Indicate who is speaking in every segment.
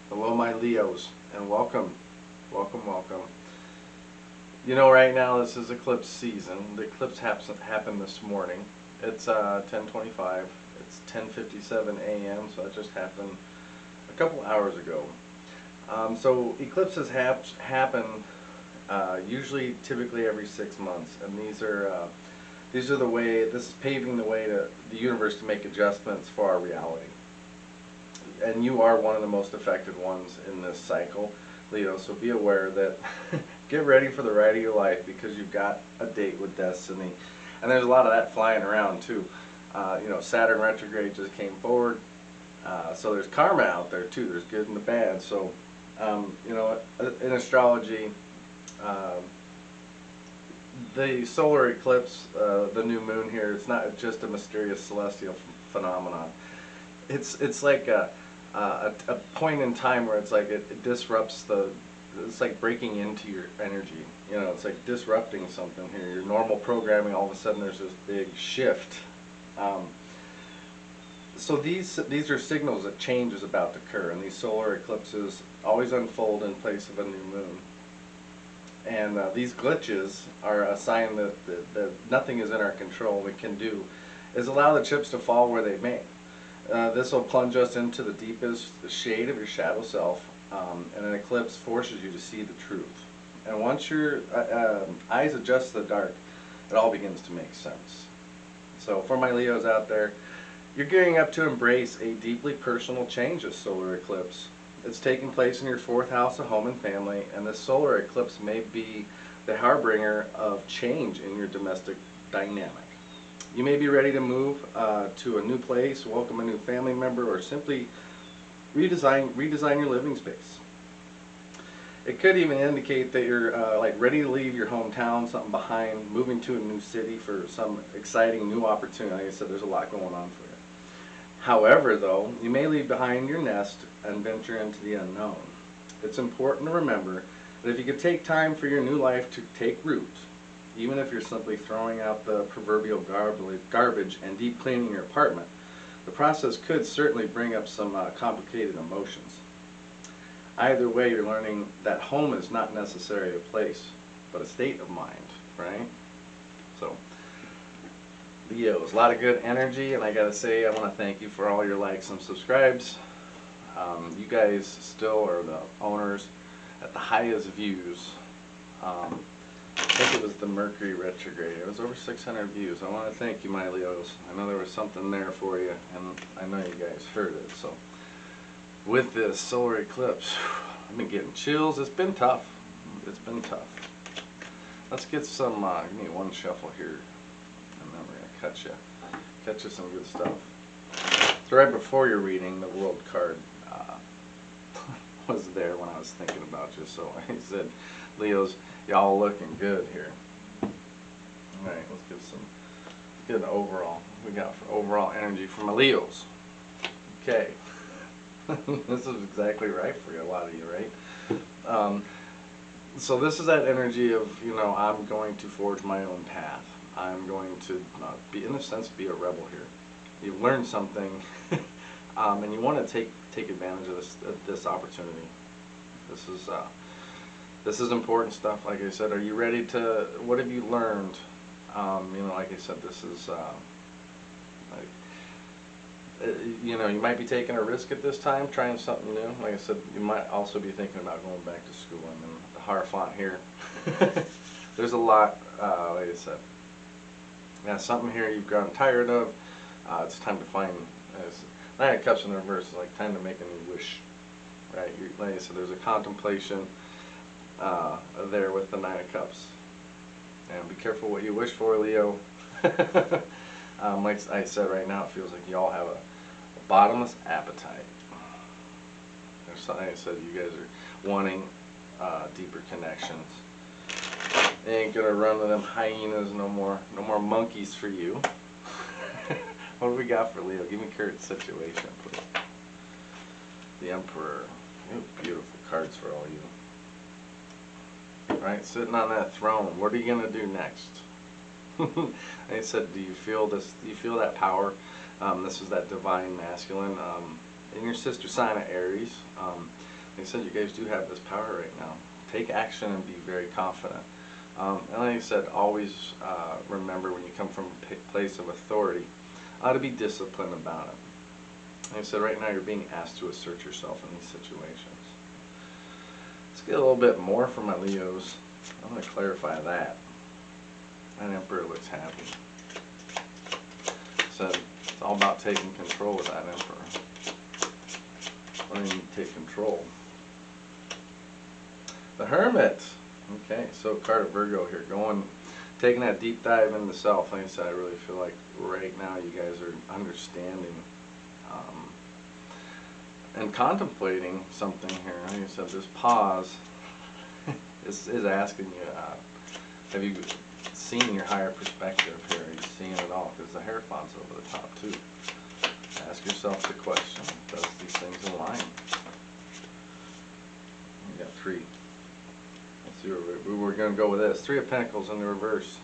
Speaker 1: Hello my Leos, and welcome, welcome. You know, right now this is eclipse season. The eclipse happened this morning. It's 10:25. It's 10:57 a.m. So it just happened a couple hours ago. So eclipses happen typically every 6 months, and these are the way. This is paving the way to the universe to make adjustments for our reality. And you are one of the most affected ones in this cycle, Leo, so be aware that get ready for the ride of your life, because you've got a date with destiny. And there's a lot of that flying around too. Saturn retrograde just came forward, so there's karma out there too. There's good and the bad. So in astrology, um, the solar eclipse, the new moon here, it's not just a mysterious celestial phenomenon. It's like a point in time where it's like it disrupts it's like breaking into your energy. It's like disrupting something here. Your normal programming, all of a sudden there's this big shift. So these are signals that change is about to occur, and these solar eclipses always unfold in place of a new moon. And these glitches are a sign that nothing is in our control. We can do is allow the chips to fall where they may. This will plunge us into the deepest shade of your shadow self, and an eclipse forces you to see the truth. And once your eyes adjust to the dark, it all begins to make sense. So for my Leos out there, you're gearing up to embrace a deeply personal change of solar eclipse. It's taking place in your fourth house of home and family, and this solar eclipse may be the harbinger of change in your domestic dynamic. You may be ready to move to a new place, welcome a new family member, or simply redesign your living space. It could even indicate that you're ready to leave your hometown, something behind, moving to a new city for some exciting new opportunity. Like I said, there's a lot going on for you. However, though, you may leave behind your nest and venture into the unknown. It's important to remember that if you could take time for your new life to take root, even if you're simply throwing out the proverbial garbage and deep cleaning your apartment, the process could certainly bring up some complicated emotions. Either way, you're learning that home is not necessarily a place, but a state of mind, right? So, Leos, a lot of good energy, and I gotta say, I want to thank you for all your likes and subscribes. You guys still are the owners at the highest views. I think it was the Mercury retrograde. It was over 600 views. I want to thank you, my Leos. I know there was something there for you, and I know you guys heard it. So, with this solar eclipse, I've been getting chills. It's been tough. It's been tough. Let's get some, give me one shuffle here, and then we're going to catch you some good stuff. So right before your reading, the World card was there when I was thinking about you. So I said, Leos, y'all looking good here. Alright, let's get some good overall. We got for overall energy from my Leos. Okay. This is exactly right for you, a lot of you, right? So this is that energy of, I'm going to forge my own path. I'm going to be, in a sense, be a rebel here. You've learned something, and you want to take advantage of this opportunity. This is important stuff. Like I said, are you ready to? What have you learned? Like I said, this is you might be taking a risk at this time, trying something new. Like I said, you might also be thinking about going back to school. I mean, the Hierophant here. There's a lot, like I said. Yeah, something here you've grown tired of. It's time to find. Nine of Cups in the reverse is like time to make a new wish, right? Like I said, there's a contemplation there with the Nine of Cups. And be careful what you wish for, Leo. Like I said, right now it feels like you all have a bottomless appetite. There's something I said, you guys are wanting deeper connections. You ain't gonna run with them hyenas no more. No more monkeys for you. What do we got for Leo? Give me current situation, please. The Emperor. Ooh, beautiful cards for all you. Right, sitting on that throne. What are you gonna do next? I said, do you feel this? Do you feel that power? This is that divine masculine in your sister sign of Aries. He said you guys do have this power right now. Take action and be very confident. And like I said, always remember when you come from a place of authority, to be disciplined about it. Like I said, right now you're being asked to assert yourself in these situations. Let's get a little bit more from my Leos. I'm going to clarify that. That Emperor looks happy. So it's all about taking control of that Emperor. Why do you need to take control? The Hermit. Okay, so card of Virgo here, taking that deep dive into self. Like I said, I really feel like right now you guys are understanding and contemplating something here. Like I said, this pause is asking you, have you seen your higher perspective here? Are you seeing it all? Because the Hierophant's over the top too. Ask yourself the question, does these things align? You got 3. Let's see where we were going to go with this. 3 of Pentacles in the reverse.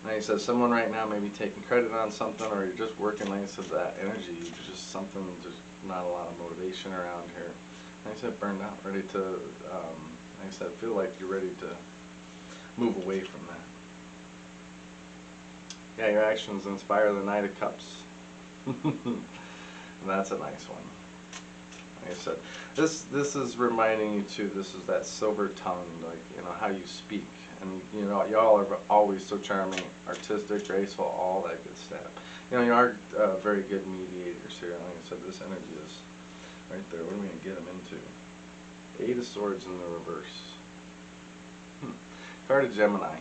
Speaker 1: Like I said, someone right now may be taking credit on something, or you're just working, like I said, that energy. Just something, there's not a lot of motivation around here. Like I said, burned out, ready to, like I said, feel like you're ready to move away from that. Yeah, your actions inspire the Knight of Cups. And that's a nice one. Like I said, this is reminding you too, this is that silver tongue, like, you know, how you speak. And, you know, y'all are always so charming, artistic, graceful, all that good stuff. You know, you are very good mediators here. Like I said, this energy is right there. What are we going to get them into? 8 of Swords in the reverse. Card of Gemini.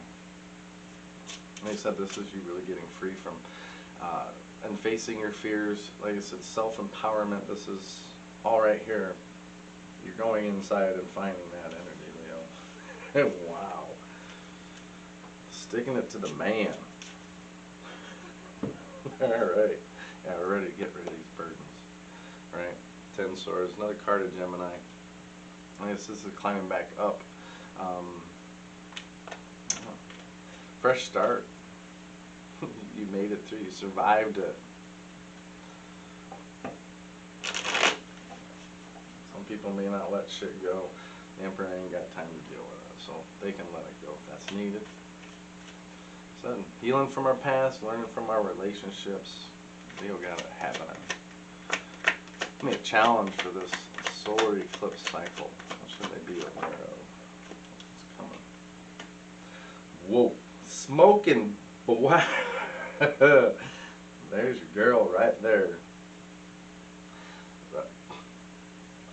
Speaker 1: Like I said, this is you really getting free from and facing your fears. Like I said, self-empowerment. This is all right here. You're going inside and finding that energy, Leo. Wow. Sticking it to the man. Alright. Yeah, we're ready to get rid of these burdens. Right? 10 Swords. Another card of Gemini. I guess this is climbing back up. Fresh start. You made it through. You survived it. Some people may not let shit go. The Emperor ain't got time to deal with it, so they can let it go if that's needed. So healing from our past, learning from our relationships. Leo got it happening. Give me a challenge for this solar eclipse cycle. What should they be aware of? It's coming. Whoa. Smoking boy. There's your girl right there. But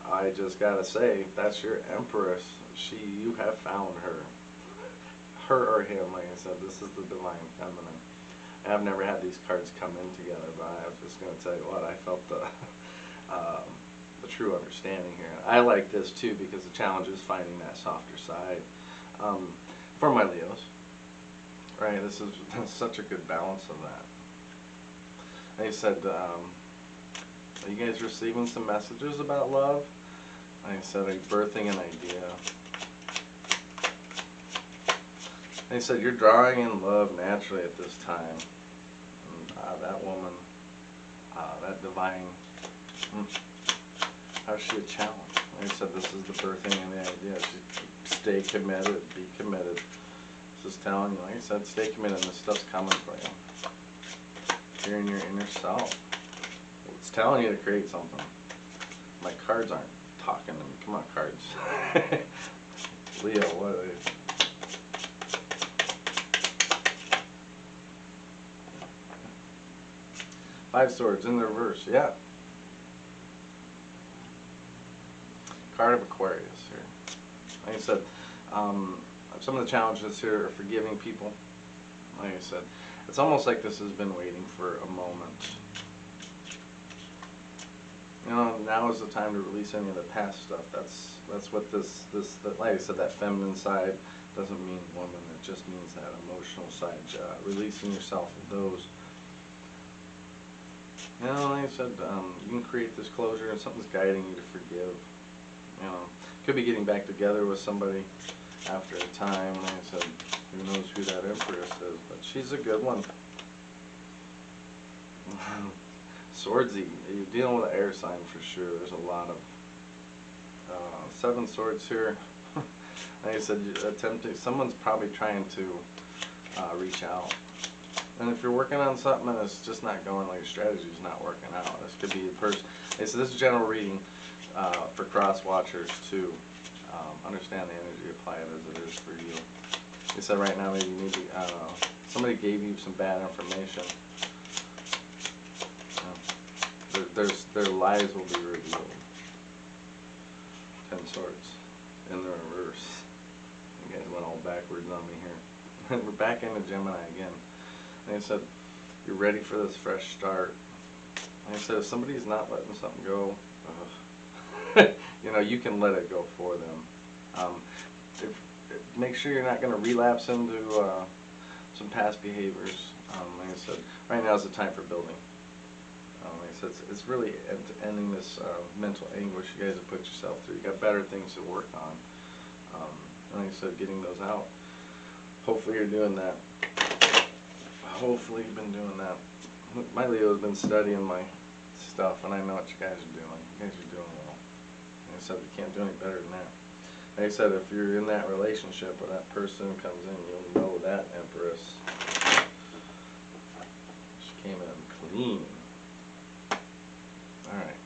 Speaker 1: I just gotta say, that's your Empress. You have found her. Her or him, like I said, this is the Divine Feminine. I've never had these cards come in together, but I'm just gonna tell you what, I felt the true understanding here. I like this too because the challenge is finding that softer side for my Leos. Right, this is such a good balance of that. They said, are you guys receiving some messages about love? Like I said, like birthing an idea. They said you're drawing in love naturally at this time. And, that woman, that divine, how's she a challenge? Like I said, this is the birthing and the idea. Stay committed, be committed. Just telling you, like I said, stay committed and this stuff's coming for you. You're in your inner self. It's telling you to create something. My cards aren't talking to me. Come on, cards. Leo, what are they? Five Swords in the reverse, yeah. Card of Aquarius here. Like I said, some of the challenges here are forgiving people. Like I said, it's almost like this has been waiting for a moment. You know, now is the time to release any of the past stuff. That's what like I said, that feminine side doesn't mean woman. It just means that emotional side. Releasing yourself of those. You know, like I said, you can create this closure and something's guiding you to forgive. You know, could be getting back together with somebody after a time. Like I said, who knows who that Empress is, but she's a good one. Swordsy, you're dealing with an air sign for sure. There's a lot of 7 swords here. Like I said, attempting. Someone's probably trying to reach out. And if you're working on something and it's just not going, like your strategy's not working out, this could be the person. Okay, so this is general reading for cross watchers to understand the energy, apply it as it is for you. They said right now maybe you need to, I don't know, somebody gave you some bad information. Their lies will be revealed. 10 swords in the reverse. You guys went all backwards on me here. We're back into Gemini again. And I said, you're ready for this fresh start. And I said, if somebody's not letting something go, you know, you can let it go for them. Make sure you're not going to relapse into some past behaviors. Like I said, right now is the time for building. Like I said, it's really ending this mental anguish you guys have put yourself through. You got better things to work on. Like I said, getting those out. Hopefully you're doing that. Hopefully you've been doing that. My Leo's been studying my stuff, and I know what you guys are doing. You guys are doing well. Like I said, you can't do any better than that. Like I said, if you're in that relationship where that person comes in, you'll know that Empress. She came in clean. Alright.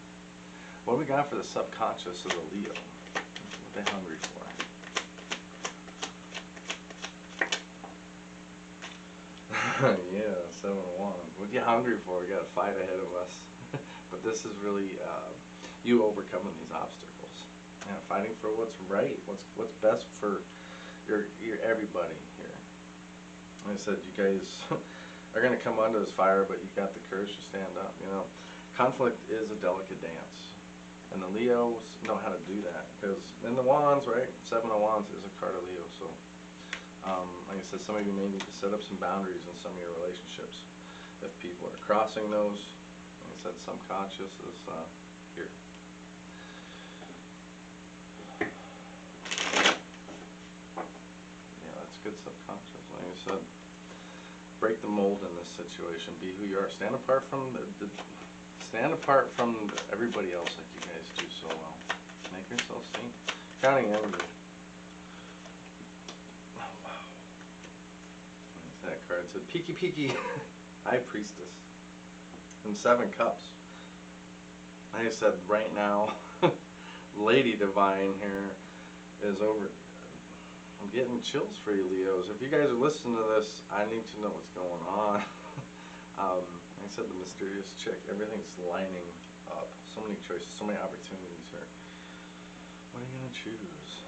Speaker 1: What do we got for the subconscious of the Leo? What they hungry for? Yeah, 7 of Wands. What are you hungry for? We got a fight ahead of us. But this is really you overcoming these obstacles. Yeah, fighting for what's right, what's best for your everybody here. Like I said, you guys are going to come under this fire, but you got the courage to stand up. You know, conflict is a delicate dance, and the Leos know how to do that. Because in the Wands, right, 7 of Wands is a card of Leo. So, like I said, some of you may need to set up some boundaries in some of your relationships. If people are crossing those, like I said, subconscious is here. Good subconscious. Like I said, break the mold in this situation. Be who you are. Stand apart from stand apart from everybody else, like you guys do so well. Make yourself seen. Counting energy. Oh wow! That card said peeky peeky. High Priestess and 7 cups. Like I said, right now, Lady Divine here is over. I'm getting chills for you, Leos. If you guys are listening to this, I need to know what's going on. Like I said, the mysterious chick, everything's lining up. So many choices, so many opportunities here. What are you going to choose?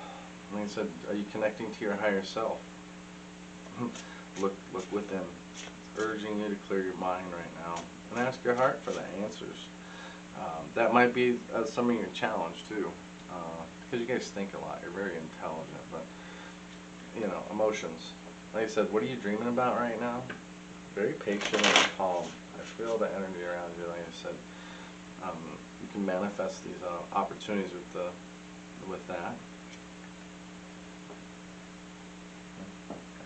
Speaker 1: Like I said, are you connecting to your higher self? Look within. It's urging you to clear your mind right now. And ask your heart for the answers. That might be some of your challenge, too. Because you guys think a lot. You're very intelligent, but you know, emotions. Like I said, what are you dreaming about right now? Very patient and calm. I feel the energy around you. Like I said, you can manifest these opportunities with that.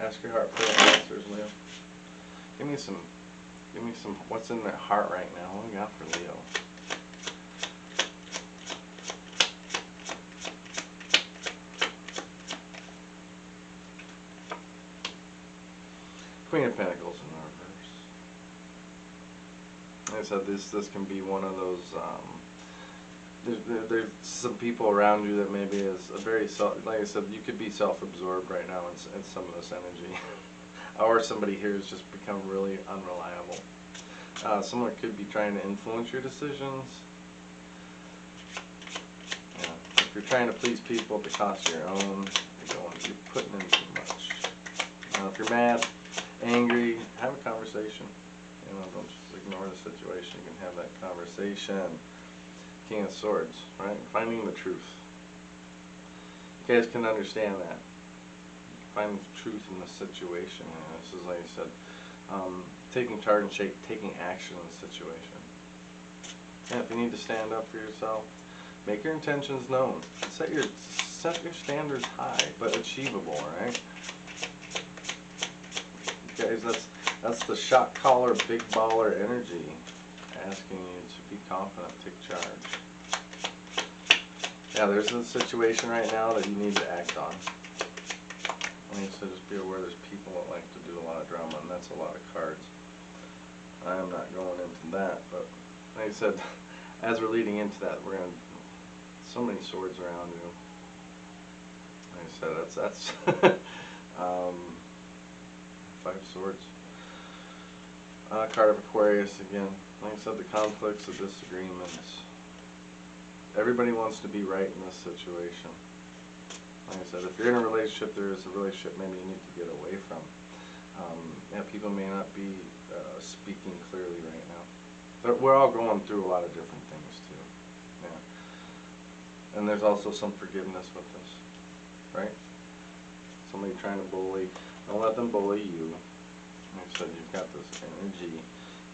Speaker 1: Ask your heart for the answers, Leo. Give me some. What's in their heart right now? What do we got for Leo? Queen of Pentacles in the reverse. Like I said, this can be one of those. There's some people around you that maybe is a very like I said, you could be self-absorbed right now in some of this energy, or somebody here has just become really unreliable. Someone could be trying to influence your decisions. Yeah. If you're trying to please people at the cost of your own, you're putting in too much. If you're mad, angry, have a conversation. You know, don't just ignore the situation. You can have that conversation. King of Swords, right? Finding the truth. You guys can understand that. Find the truth in the situation. You know, this is, like I said, taking charge and taking action in the situation. Yeah, if you need to stand up for yourself, make your intentions known. Set your standards high, but achievable, right? Guys, That's the shot caller, big baller energy, asking you to be confident, take charge. Yeah, there's a situation right now that you need to act on. So just be aware there's people that like to do a lot of drama, and that's a lot of cards. I am not going into that, but like I said, as we're leading into that, we're going to, so many swords around you. Like I said, that's 5 swords. Card of Aquarius again. Like I said, the conflicts, the disagreements. Everybody wants to be right in this situation. Like I said, if you're in a relationship, there is a relationship maybe you need to get away from. Yeah, people may not be speaking clearly right now. But we're all going through a lot of different things too. Yeah. And there's also some forgiveness with this, right? Somebody trying to bully, don't let them bully you. Like I said, you've got this energy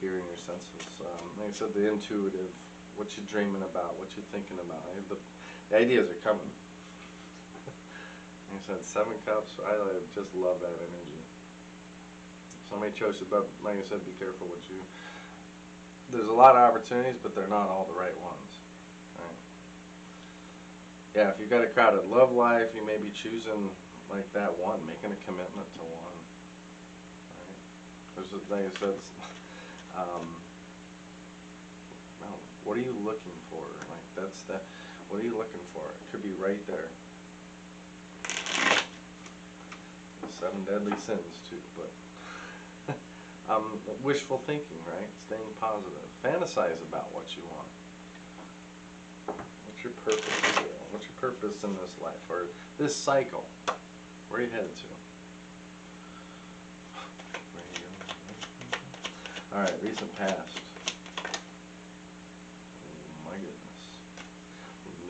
Speaker 1: here in your senses. Like I said, the intuitive, what you're dreaming about, what you're thinking about. The ideas are coming. Like I said, 7 cups, I just love that energy. Somebody chose to, but like I said, be careful what you, there's a lot of opportunities, but they're not all the right ones. Right? Yeah, if you've got a crowded love life, you may be choosing like that one, making a commitment to one. Right? There's, like I said, well, what are you looking for? Like that's the, what are you looking for? It could be right there. 7 deadly sins too, but wishful thinking, right? Staying positive. Fantasize about what you want. What's your purpose here? What's your purpose in this life or this cycle? Where are you headed to? Where are you going? All right, recent past. Oh my goodness.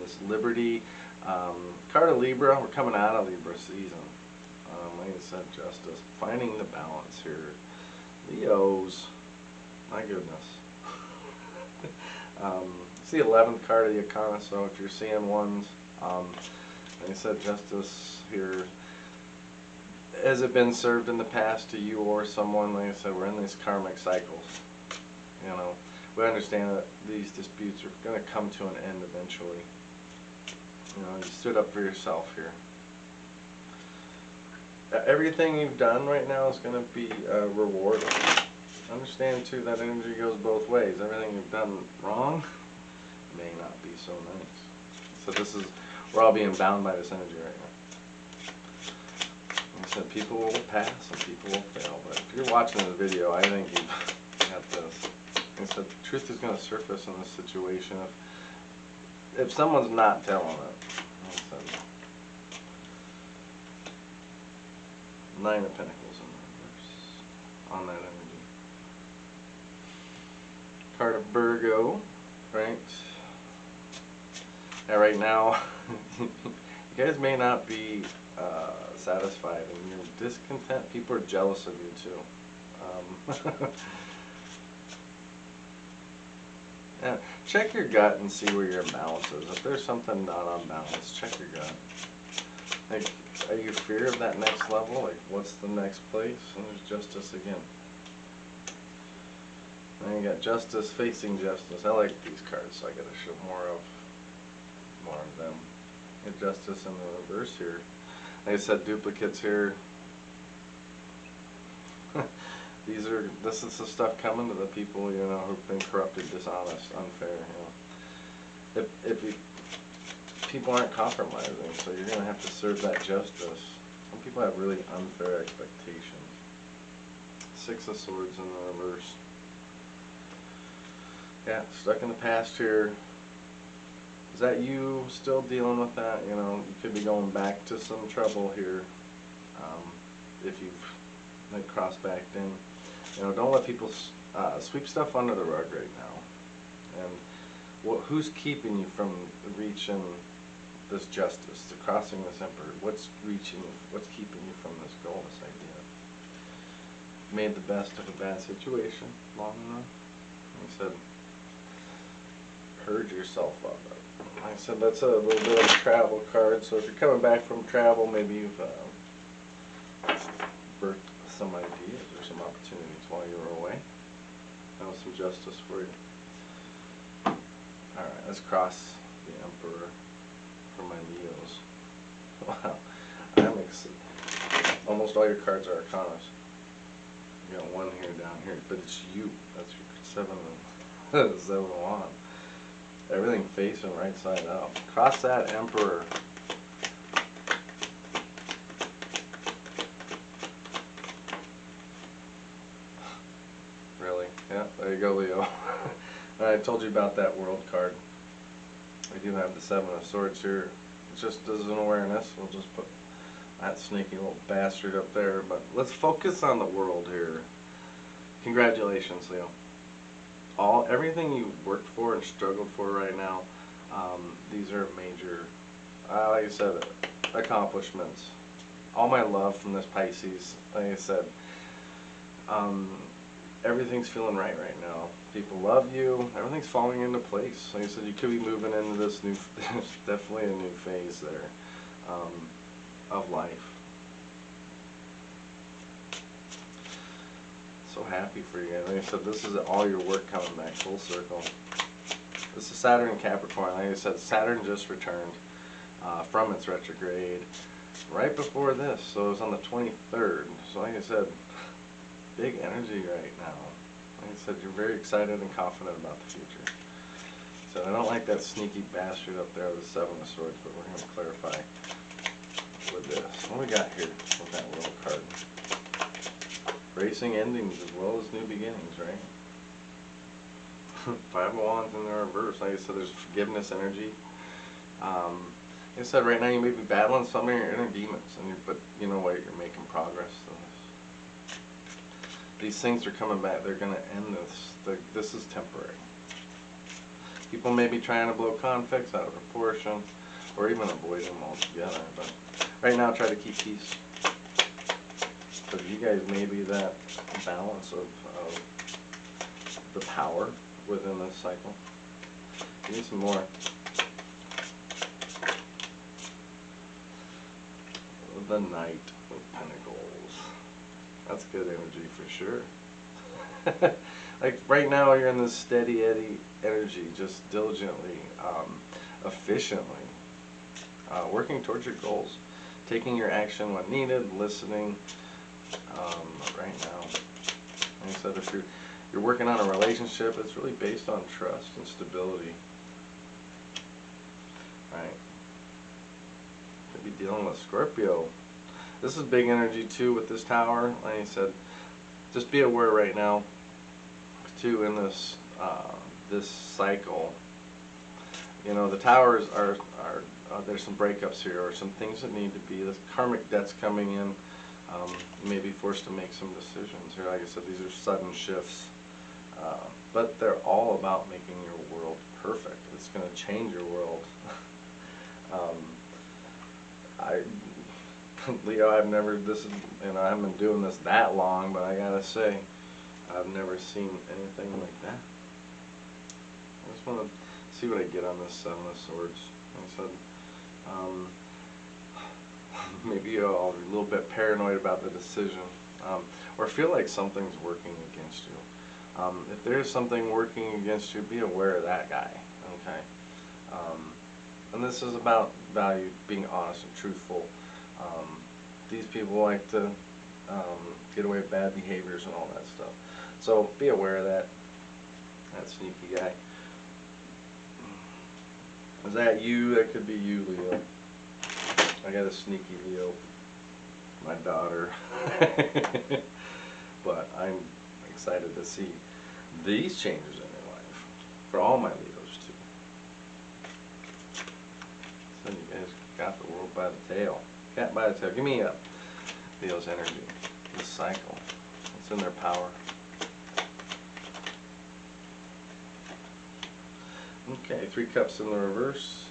Speaker 1: Miss Liberty. Card of Libra. We're coming out of Libra season. Like I said, justice. Finding the balance here. Leos. My goodness. It's the 11th card of the Arcana, so if you're seeing ones, like I said, justice here. Has it been served in the past to you or someone? Like I said, we're in these karmic cycles. You know, we understand that these disputes are going to come to an end eventually. You know, you stood up for yourself here. Everything you've done right now is going to be rewarded. Understand too that energy goes both ways. Everything you've done wrong may not be so nice. So this is, we're all being bound by this energy right now. Like I said, people will pass and people will fail. But if you're watching this video, I think you've got this. Like I said, the truth is going to surface in this situation if someone's not telling it. Like I said, 9 of Pentacles in reverse on that energy. Card of Virgo, right? Yeah, right now, you guys may not be satisfied and you're discontent. People are jealous of you too. Yeah, check your gut and see where your imbalance is. If there's something not on balance, check your gut. Like, are you fear of that next level? Like, what's the next place? And there's justice again. Then you got justice facing justice. I like these cards, so I gotta show more of them. Get justice in the reverse here. Like I said, duplicates here. This is the stuff coming to the people, you know, who've been corrupted, dishonest, unfair, you know. People aren't compromising, so you're gonna have to serve that justice. Some people have really unfair expectations. 6 of Swords in the reverse. Yeah, stuck in the past here. Is that you still dealing with that? You know, you could be going back to some trouble here if you've like cross-backed in. You know, don't let people sweep stuff under the rug right now. And who's keeping you from reaching this justice, to crossing this emperor? What's keeping you from this goal, this idea? Made the best of a bad situation long enough. Like I said, purge yourself of it. Like I said, that's a little bit of a travel card, so if you're coming back from travel, maybe you've birthed some ideas or some opportunities while you were away. That was some justice for you. Alright, let's cross the Emperor for my Leos. Wow, I'm excited. Almost all your cards are Arcanas. You got one here, down here, but it's you. That's your 7 of Wands. Everything facing right side up. Cross that Emperor. Really? Yeah, there you go, Leo. I told you about that World card. We do have the 7 of Swords here. Just as an awareness, we'll just put that sneaky little bastard up there. But let's focus on the World here. Congratulations, Leo. Everything you've worked for and struggled for right now, these are major, like I said, accomplishments. All my love from this Pisces. Like I said, everything's feeling right now. People love you. Everything's falling into place. Like I said, you could be moving into this new, definitely a new phase there, of life. So happy for you guys. Like I said, this is all your work coming back full circle. This is Saturn in Capricorn. Like I said, Saturn just returned from its retrograde right before this. So it was on the 23rd. So like I said, big energy right now. Like I said, you're very excited and confident about the future. So I don't like that sneaky bastard up there with the 7 of Swords, but we're going to clarify with this. What do we got here with that little card? Racing endings as well as new beginnings, right? 5 of Wands in the reverse. Like I said, there's forgiveness energy. Like I said, right now you may be battling some of your inner demons, but you know what? You're making progress. So these things are coming back. They're going to end this. This is temporary. People may be trying to blow conflicts out of proportion, or even avoid them altogether. But right now, try to keep peace. But you guys may be that balance of the power within this cycle. You need some more. The Knight of Pentacles. That's good energy for sure. Like right now you're in this steady Eddie energy, just diligently, efficiently, working towards your goals, taking your action when needed, listening. Right now, like I said, if you're working on a relationship, it's really based on trust and stability. Right. Could be dealing with Scorpio. This is big energy too with this Tower. Like I said, just be aware right now too in this this cycle. You know, the Towers are there's some breakups here, or some things that need to be. This karmic debt's coming in. You may be forced to make some decisions here. Like I said, these are sudden shifts, but they're all about making your world perfect. It's going to change your world. Leo, I haven't been doing this that long, but I gotta say, I've never seen anything like that. I just want to see what I get on this 7 of Swords. Like I said, maybe you're a little bit paranoid about the decision, or feel like something's working against you. If there's something working against you, be aware of that guy, okay? And this is about value, being honest and truthful. These people like to get away with bad behaviors and all that stuff. So be aware of that sneaky guy. Is that you? That could be you, Leo. I got a sneaky Leo, my daughter. But I'm excited to see these changes in your life for all my Leos too. So you guys got the world by the tail. Cat by the tail. Give me Leo's energy. This cycle. What's in their power? Okay, 3 cups in the reverse.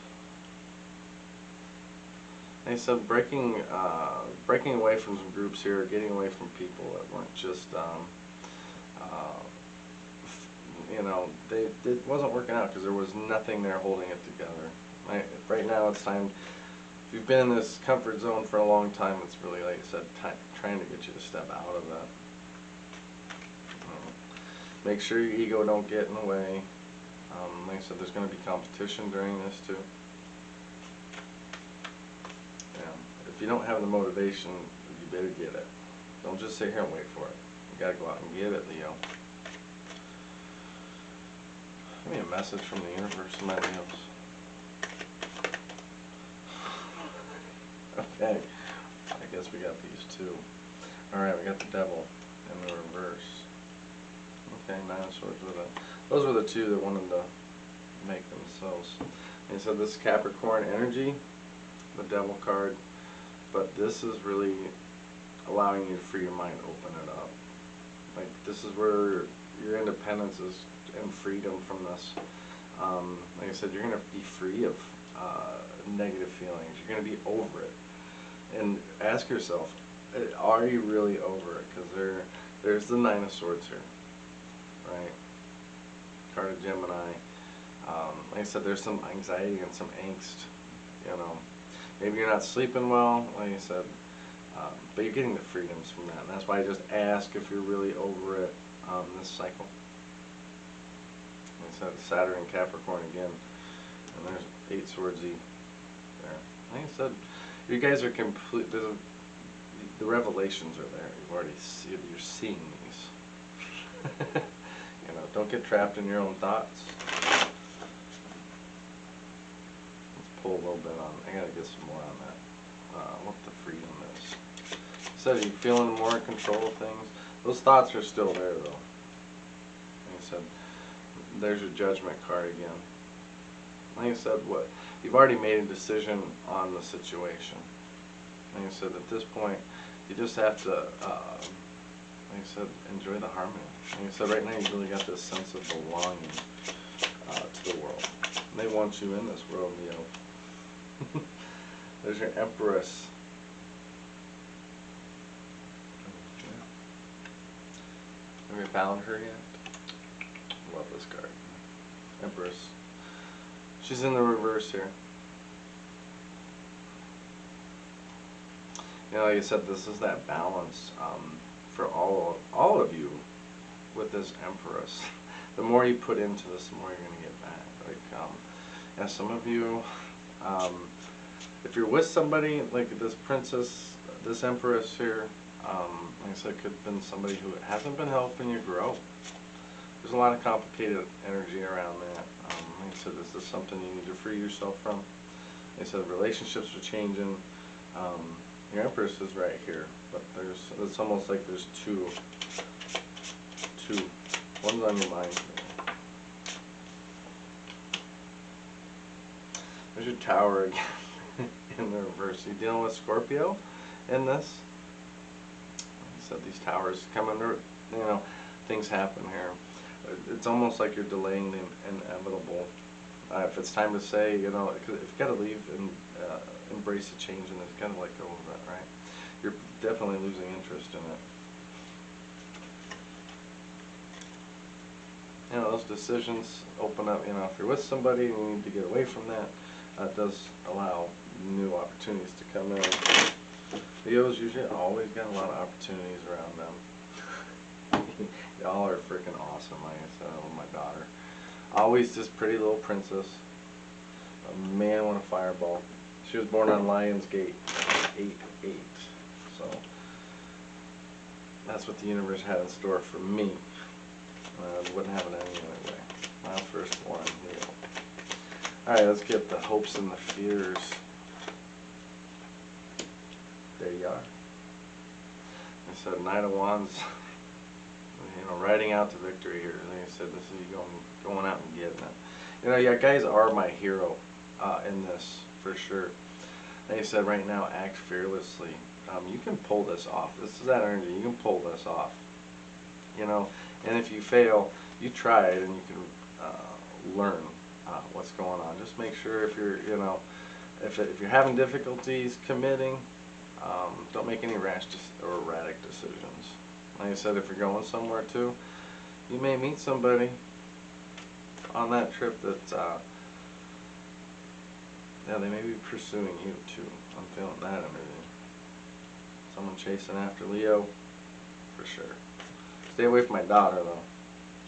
Speaker 1: And so breaking away from some groups here, getting away from people that weren't just, you know, it wasn't working out because there was nothing there holding it together. Right now it's time If you've been in this comfort zone for a long time, it's really, like I said, trying to get you to step out of that. Make sure your ego don't get in the way. Like I said, there's going to be competition during this too. Yeah. If you don't have the motivation, you better get it. Don't just sit here and wait for it. You got to go out and get it, Leo. Give me a message from the universe, my Leos. Okay, I guess we got these two. Alright, we got the devil in the reverse. Okay, 9 of Swords with it. Those were the two that wanted to make themselves. And so this Capricorn energy, the devil card, but this is really allowing you to free your mind, open it up. Like, this is where your independence is and freedom from this. Like I said, you're going to be free of negative feelings. You're going to be over it. And ask yourself, are you really over it? Because there's the 9 of Swords here, right? Card of Gemini. Like I said, there's some anxiety and some angst, you know. Maybe you're not sleeping well, like I said, but you're getting the freedoms from that. And that's why I just ask if you're really over it this cycle. Like I said, Saturn and Capricorn again. And there's 8 Swords there. Like I said, you guys are complete. The revelations are there. You're seeing these. You know, don't get trapped in your own thoughts. Let's pull a little bit on. I gotta get some more on that. What the freedom is. So you're feeling more in control of things. Those thoughts are still there, though. Like I said, there's your Judgment card again. Like I said, you've already made a decision on the situation. Like I said, at this point, you just have to, like I said, enjoy the harmony. Like I said, right now you really got this sense of belonging to the world. And they want you in this world, Leo. There's your Empress. Have you found her yet? Love this card. Empress. She's in the reverse here. You know, like I said, this is that balance for all of you with this Empress. The more you put into this, the more you're going to get back. Like, yeah, some of you, if you're with somebody like this Princess, this Empress here, like I said, it could have been somebody who hasn't been helping you grow. There's a lot of complicated energy around that. Like I said, this is something you need to free yourself from. Like I said, relationships are changing. Your Empress is right here, but it's almost like there's two. One's on your mind. There's your Tower again in the reverse. You dealing with Scorpio in this? Like I said, these towers come under, you know, things happen here. It's almost like you're delaying the inevitable. If it's time to say, you know, if you got to leave and embrace the change and it's kind of let go of that, right? You're definitely losing interest in it. You know, those decisions open up. You know, if you're with somebody and you need to get away from that, that does allow new opportunities to come in. Leos usually always got a lot of opportunities around them. Y'all are freaking awesome. Like I said, I love my daughter. Always this pretty little princess. A man with a fireball. She was born on Lionsgate, 8/8. So that's what the universe had in store for me. Wouldn't have it any other way. My first one, Leo. Alright, let's get the hopes and the fears. There you are. I said, Knight of Wands. You know, riding out to victory here. Like I said, this is you going out and getting it. You know, yeah, guys are my hero in this for sure. Like I said, right now, act fearlessly. You can pull this off. This is that energy. You can pull this off. You know, and if you fail, you try it and you can learn what's going on. Just make sure if you're, you know, if you're having difficulties committing, don't make any rash or erratic decisions. Like I said, if you're going somewhere too, you may meet somebody on that trip that Yeah, they may be pursuing you too. I'm feeling that energy. Someone chasing after Leo, for sure. Stay away from my daughter though.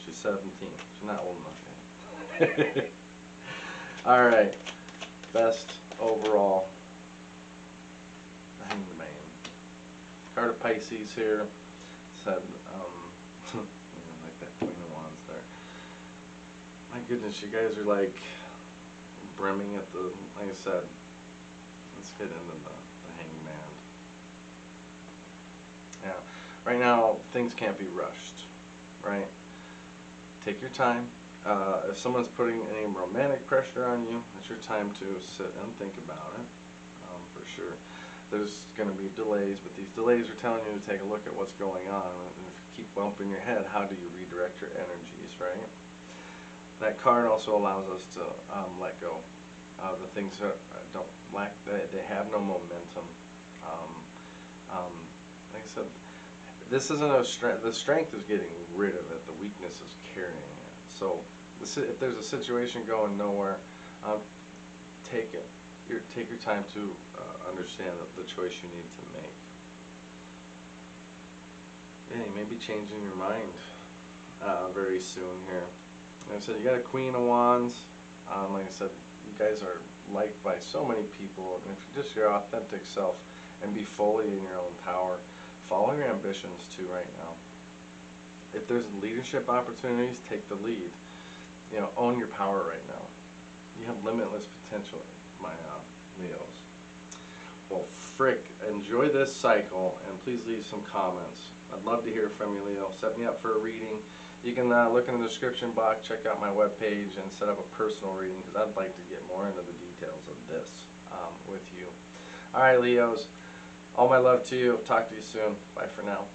Speaker 1: She's 17. She's not old enough yet. Alright. Best overall. Hanged Man. Card of Pisces here. Said, like that Queen of Wands there. My goodness, you guys are like brimming at the, like I said, let's get into the Hanged Man. Yeah, right now things can't be rushed, right? Take your time. If someone's putting any romantic pressure on you, it's your time to sit and think about it, for sure. There's going to be delays, but these delays are telling you to take a look at what's going on. And if you keep bumping your head, how do you redirect your energies, right? That card also allows us to let go. The things that don't lack, they have no momentum. Like I said, this isn't a strength. The strength is getting rid of it. The weakness is carrying it. So, if there's a situation going nowhere, take it. Take your time to understand the choice you need to make. Yeah, you may be changing your mind very soon here. Like I said, you got a Queen of Wands. Like I said, you guys are liked by so many people. And if you're just your authentic self and be fully in your own power, follow your ambitions too right now. If there's leadership opportunities, take the lead. You know, own your power right now. You have limitless potential, my Leos. Well, frick, enjoy this cycle and please leave some comments. I'd love to hear from you, Leo. Set me up for a reading. You can look in the description box, check out my webpage, and set up a personal reading because I'd like to get more into the details of this with you. Alright, Leos. All my love to you. Talk to you soon. Bye for now.